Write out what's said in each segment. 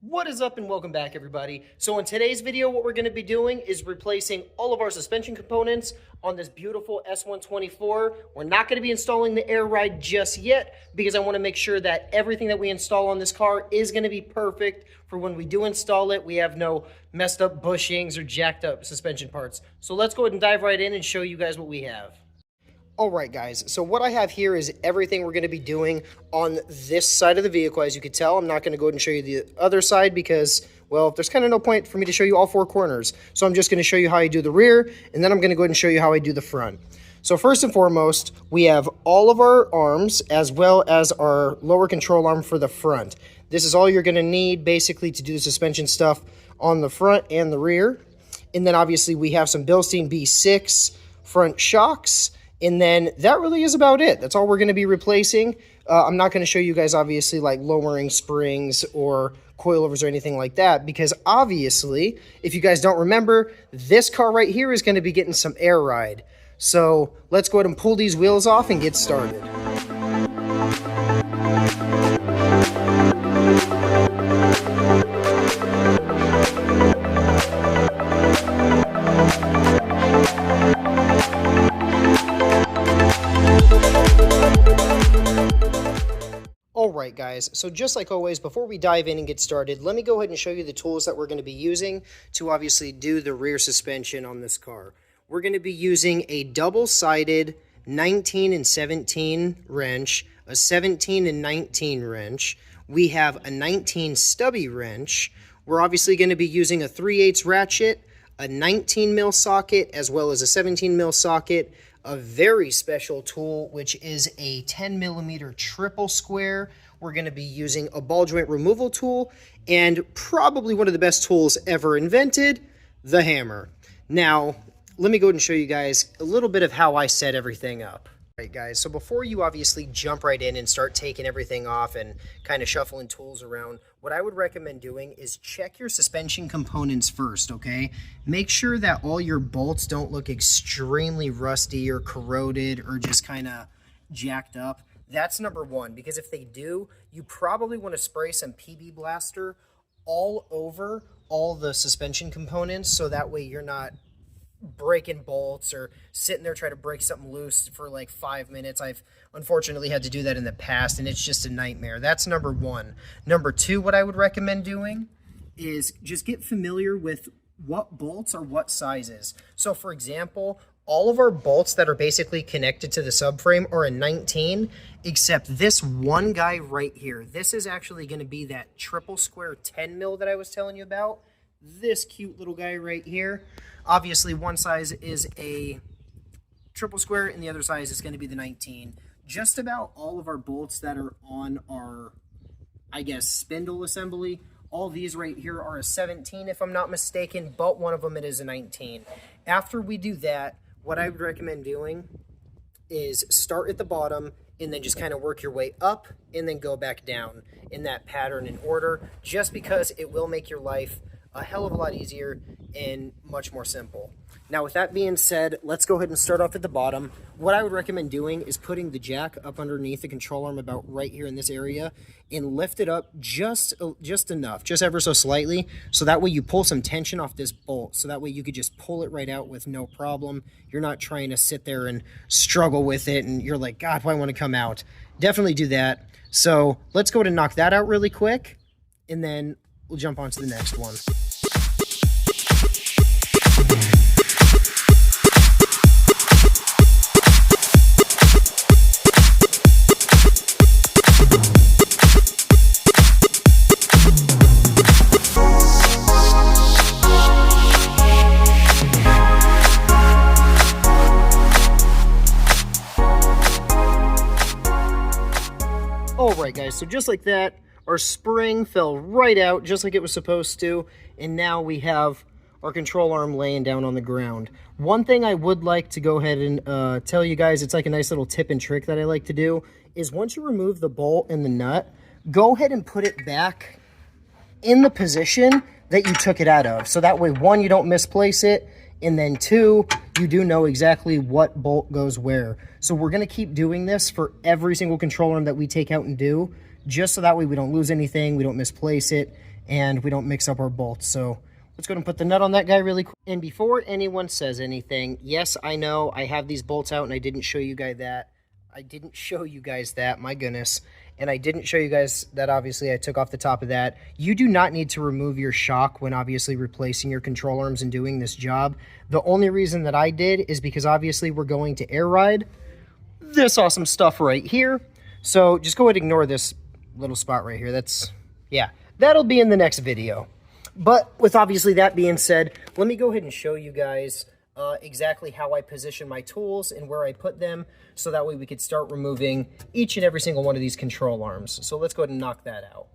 What is up and welcome back, everybody. So in today's video, what we're going to be doing is replacing all of our suspension components on this beautiful S124. We're not going to be installing the air ride just yet because I want to make sure that everything that we install on this car is going to be perfect for when we do install it. We have no messed up bushings or jacked up suspension parts. So let's go ahead and dive right in and show you guys what we have. Alright guys, so what I have here is everything we're going to be doing on this side of the vehicle. As you can tell, I'm not going to go ahead and show you the other side because, well, there's kind of no point for me to show you all four corners. So I'm just going to show you how I do the rear, and then I'm going to go ahead and show you how I do the front. So first and foremost, we have all of our arms as well as our lower control arm for the front. This is all you're going to need basically to do the suspension stuff on the front and the rear. And then obviously we have some Bilstein B6 front shocks. And then that really is about it. That's all we're going to be replacing. I'm not going to show you guys, obviously, like lowering springs or coilovers or anything like that, because obviously, if you guys don't remember, this car right here is going to be getting some air ride. So let's go ahead and pull these wheels off and get started. Alright guys, so just like always, before we dive in and get started, let me go ahead and show you the tools that we're going to be using to obviously do the rear suspension on this car. We're going to be using a double-sided 19 and 17 wrench, a 17 and 19 wrench. We have a 19 stubby wrench. We're obviously going to be using a 3/8 ratchet, a 19 mil socket, as well as a 17 mil socket. A very special tool, which is a 10 millimeter triple square. We're going to be using a ball joint removal tool, and probably one of the best tools ever invented, the hammer. Now, let me go ahead and show you guys a little bit of how I set everything up. All right, guys, so before you obviously jump right in and start taking everything off and kind of shuffling tools around, what I would recommend doing is check your suspension components first, okay? Make sure that all your bolts don't look extremely rusty or corroded or just kind of jacked up. That's number one, because if they do, you probably want to spray some PB Blaster all over all the suspension components so that way you're not breaking bolts or sitting there trying to break something loose for like 5 minutes. I've unfortunately had to do that in the past, and it's just a nightmare. That's number one. Number two, what I would recommend doing is just get familiar with what bolts are what sizes. So for example, all of our bolts that are basically connected to the subframe are a 19, except this one guy right here. This is actually going to be that triple square 10 mil that I was telling you about. This cute little guy right here. Obviously, one size is a triple square and the other size is going to be the 19. Just about all of our bolts that are on our, I guess, spindle assembly, all these right here are a 17 if I'm not mistaken, but one of them it is a 19. After we do that, what I would recommend doing is start at the bottom and then just kind of work your way up and then go back down in that pattern and order, just because it will make your life a hell of a lot easier and much more simple. Now, with that being said, let's go ahead and start off at the bottom. What I would recommend doing is putting the jack up underneath the control arm about right here in this area and lift it up just enough, just ever so slightly, so that way you pull some tension off this bolt, so that way you could just pull it right out with no problem. You're not trying to sit there and struggle with it and you're like, God, why I want to come out? Definitely do that. So let's go ahead and knock that out really quick, and then we'll jump on to the next one. Alright guys, so just like that, our spring fell right out just like it was supposed to, and now we have our control arm laying down on the ground. One thing I would like to go ahead and tell you guys, it's like a nice little tip and trick that I like to do, is once you remove the bolt and the nut, go ahead and put it back in the position that you took it out of. So that way, one, you don't misplace it, and then two, you do know exactly what bolt goes where. So we're going to keep doing this for every single control arm that we take out and do, just so that way we don't lose anything, we don't misplace it, and we don't mix up our bolts. So let's go ahead and put the nut on that guy really quick. And before anyone says anything, yes, I know I have these bolts out and I didn't show you guys that. My goodness. And I didn't show you guys that obviously I took off the top of that. You do not need to remove your shock when obviously replacing your control arms and doing this job. The only reason that I did is because obviously we're going to air ride this awesome stuff right here. So just go ahead and ignore this little spot right here. That'll be in the next video. But with obviously that being said, let me go ahead and show you guys exactly how I position my tools and where I put them, so that way we could start removing each and every single one of these control arms. So let's go ahead and knock that out.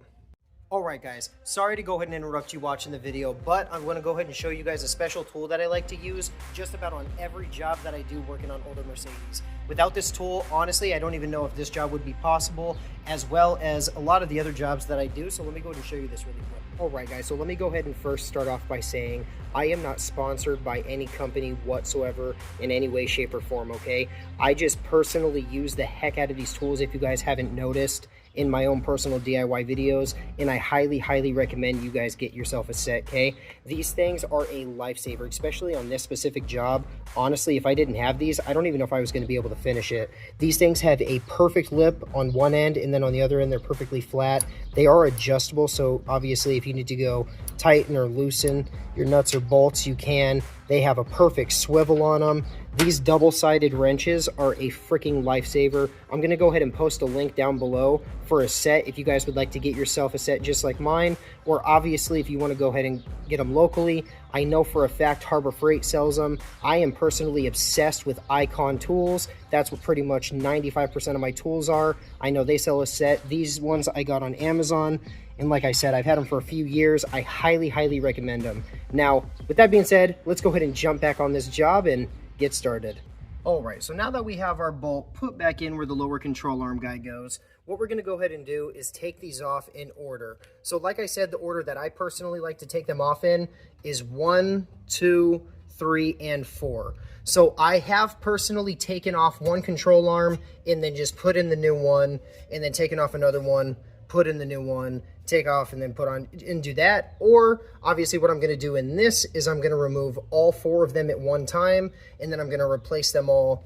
Alright guys, sorry to go ahead and interrupt you watching the video, but I'm going to go ahead and show you guys a special tool that I like to use just about on every job that I do working on older Mercedes. Without this tool, honestly, I don't even know if this job would be possible, as well as a lot of the other jobs that I do, so let me go ahead and show you this really quick. Alright guys, so let me go ahead and first start off by saying I am not sponsored by any company whatsoever in any way, shape, or form, okay? I just personally use the heck out of these tools, if you guys haven't noticed, in my own personal DIY videos, and I highly recommend you guys get yourself a set, okay? These things are a lifesaver, especially on this specific job. Honestly, if I didn't have these, I don't even know if I was going to be able to finish it. These things have a perfect lip on one end, and then on the other end, they're perfectly flat. They are adjustable, so obviously if you need to go tighten or loosen your nuts or bolts, you can. They have a perfect swivel on them. These double-sided wrenches are a freaking lifesaver. I'm going to go ahead and post a link down below for a set if you guys would like to get yourself a set just like mine, or obviously if you want to go ahead and get them locally. I know for a fact Harbor Freight sells them. I am personally obsessed with Icon tools. That's what pretty much 95% of my tools are. I know they sell a set. These ones I got on Amazon, and like I said, I've had them for a few years. I highly recommend them. Now, with that being said, let's go ahead and jump back on this job and get started. Alright, so now that we have our bolt put back in where the lower control arm guy goes, what we're going to go ahead and do is take these off in order. So like I said, the order that I personally like to take them off in is 1, 2, 3, and 4. So I have personally taken off one control arm and then just put in the new one, and then taken off another one, put in the new one, take off, and then put on, and do that. Or obviously what I'm going to do in this is I'm going to remove all 4 of them at one time, and then I'm going to replace them all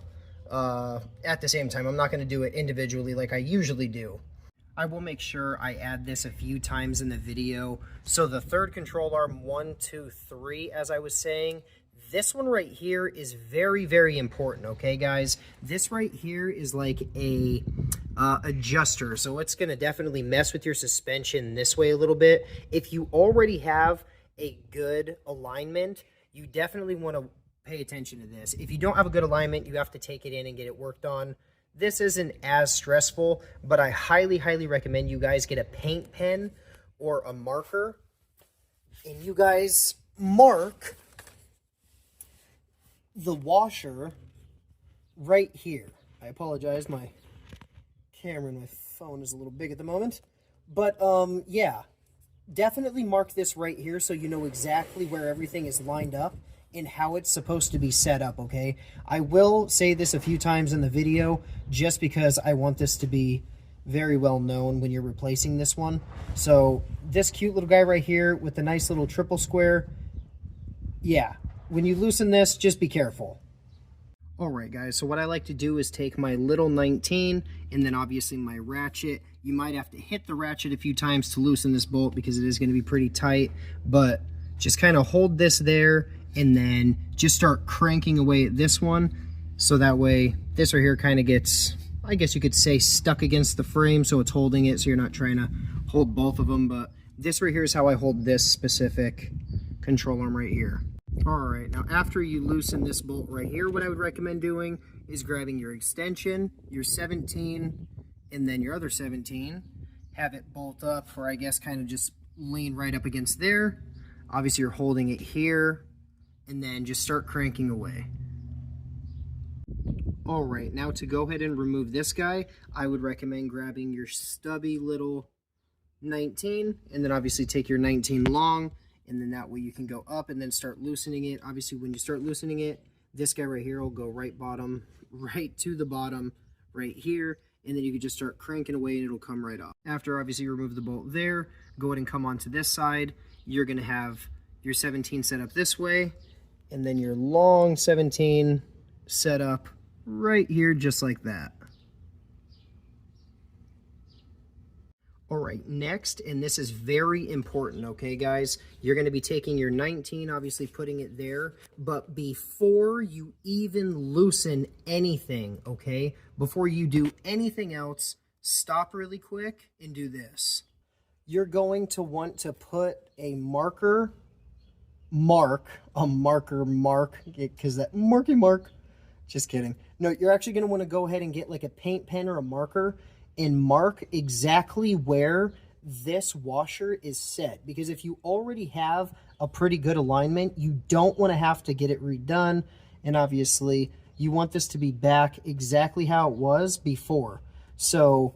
at the same time. I'm not going to do it individually like I usually do. I will make sure I add this a few times in the video. So the third control arm, 1, 2, 3, as I was saying, this one right here is very important, okay guys? This right here is like a adjuster, so it's going to definitely mess with your suspension this way a little bit. If you already have a good alignment, you definitely want to pay attention to this. If you don't have a good alignment, you have to take it in and get it worked on. This isn't as stressful, but I highly recommend you guys get a paint pen or a marker, and you guys mark the washer right here. I apologize, my camera and my phone is a little big at the moment, but yeah, definitely mark this right here so you know exactly where everything is lined up and how it's supposed to be set up, okay? I will say this a few times in the video just because I want this to be very well known when you're replacing this one. So this cute little guy right here with the nice little triple square, yeah, when you loosen this, just be careful. Alright guys, so what I like to do is take my little 19 and then obviously my ratchet. You might have to hit the ratchet a few times to loosen this bolt because it is going to be pretty tight, but just kind of hold this there and then just start cranking away at this one, so that way this right here kind of gets, I guess you could say, stuck against the frame, so it's holding it, so you're not trying to hold both of them. But this right here is how I hold this specific control arm right here. Alright, now after you loosen this bolt right here, what I would recommend doing is grabbing your extension, your 17, and then your other 17, have it bolt up, or I guess kind of just lean right up against there. Obviously you're holding it here, and then just start cranking away. Alright, now to go ahead and remove this guy, I would recommend grabbing your stubby little 19, and then obviously take your 19 long, and then that way you can go up and then start loosening it. Obviously when you start loosening it, this guy right here will go right to the bottom right here, and then you can just start cranking away and it'll come right off. After obviously you remove the bolt there, go ahead and come onto this side. You're going to have your 17 set up this way, and then your long 17 set up right here just like that. All right, next, and this is very important, okay, guys? You're going to be taking your 19, obviously putting it there, but before you even loosen anything, okay, before you do anything else, stop really quick and do this. You're going to want to put a marker, because that mark, just kidding. No, you're actually going to want to go ahead and get like a paint pen or a marker and mark exactly where this washer is set, because if you already have a pretty good alignment, you don't want to have to get it redone, and obviously you want this to be back exactly how it was before. So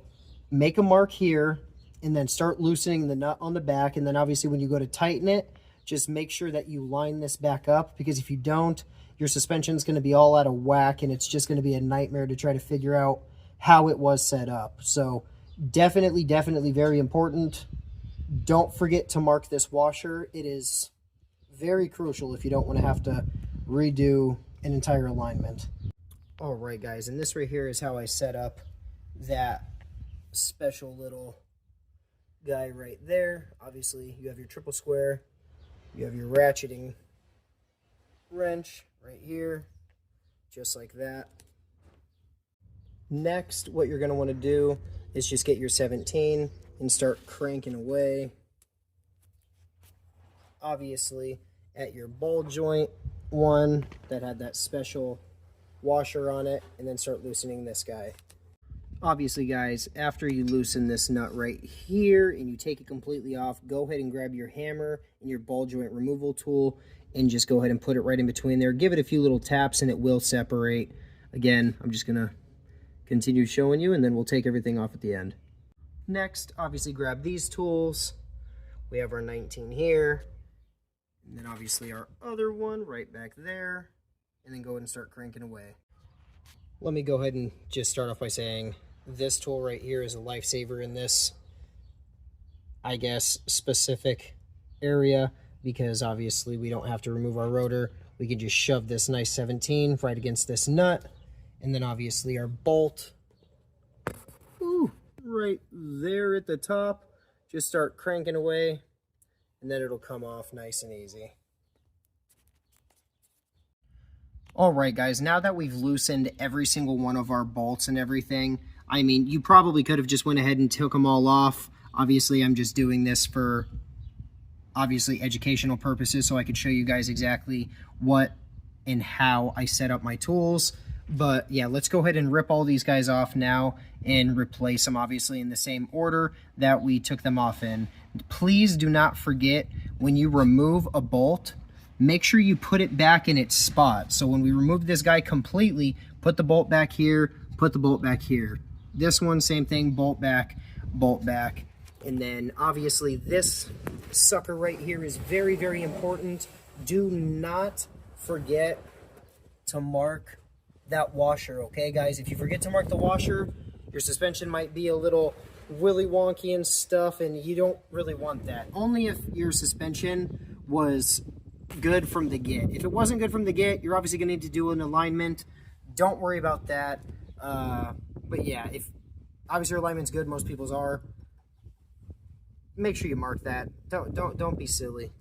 make a mark here and then start loosening the nut on the back, and then obviously when you go to tighten it, just make sure that you line this back up, because if you don't, your suspension is going to be all out of whack and it's just going to be a nightmare to try to figure out how it was set up. So definitely very important. Don't forget to mark this washer. It is very crucial if you don't want to have to redo an entire alignment. All right, guys, and this right here is how I set up that special little guy right there. Obviously you have your triple square, you have your ratcheting wrench right here, just like that. Next, what you're going to want to do is just get your 17 and start cranking away. Obviously, at your ball joint one that had that special washer on it, and then start loosening this guy. Obviously, guys, after you loosen this nut right here and you take it completely off, go ahead and grab your hammer and your ball joint removal tool and just go ahead and put it right in between there. Give it a few little taps and it will separate. Again, I'm just going to continue showing you, and then we'll take everything off at the end. Next, obviously grab these tools. We have our 19 here, and then obviously our other one right back there, and then go ahead and start cranking away. Let me go ahead and just start off by saying this tool right here is a lifesaver in this, I guess, specific area, because obviously we don't have to remove our rotor. We can just shove this nice 17 right against this nut, and then obviously our bolt, right there at the top. Just start cranking away, and then it'll come off nice and easy. All right, guys, now that we've loosened every single one of our bolts and everything, I mean, you probably could have just went ahead and took them all off. Obviously, I'm just doing this for, obviously, educational purposes, so I could show you guys exactly what and how I set up my tools. But yeah, let's go ahead and rip all these guys off now and replace them, obviously, in the same order that we took them off in. Please do not forget, when you remove a bolt, make sure you put it back in its spot. So when we remove this guy completely, put the bolt back here, put the bolt back here. This one, same thing, bolt back, and then obviously this sucker right here is very important. Do not forget to mark that washer, okay, guys? If you forget to mark the washer, your suspension might be a little willy wonky and stuff, and you don't really want that. Only if your suspension was good from the get. If it wasn't good from the get, you're obviously going to need to do an alignment. Don't worry about that. But yeah, if obviously your alignment's good, most people's are, make sure you mark that. Don't be silly.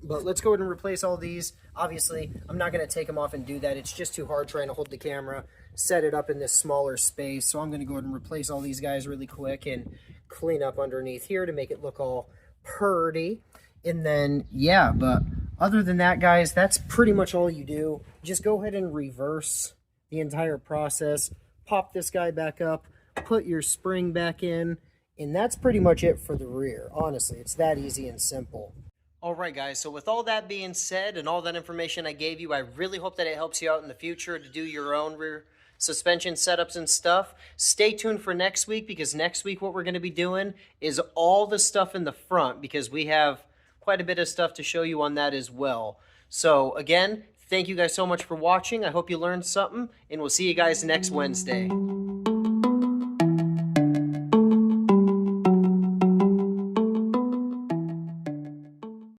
But let's go ahead and replace all these. Obviously, I'm not going to take them off and do that. It's just too hard trying to hold the camera, set it up in this smaller space. So I'm going to go ahead and replace all these guys really quick and clean up underneath here to make it look all purty. And then, yeah, but other than that, guys, that's pretty much all you do. Just go ahead and reverse the entire process. Pop this guy back up, put your spring back in, and that's pretty much it for the rear. Honestly, it's that easy and simple. Alright guys, so with all that being said and all that information I gave you, I really hope that it helps you out in the future to do your own rear suspension setups and stuff. Stay tuned for next week, because next week what we're going to be doing is all the stuff in the front, because we have quite a bit of stuff to show you on that as well. So again, thank you guys so much for watching. I hope you learned something, and we'll see you guys next Wednesday.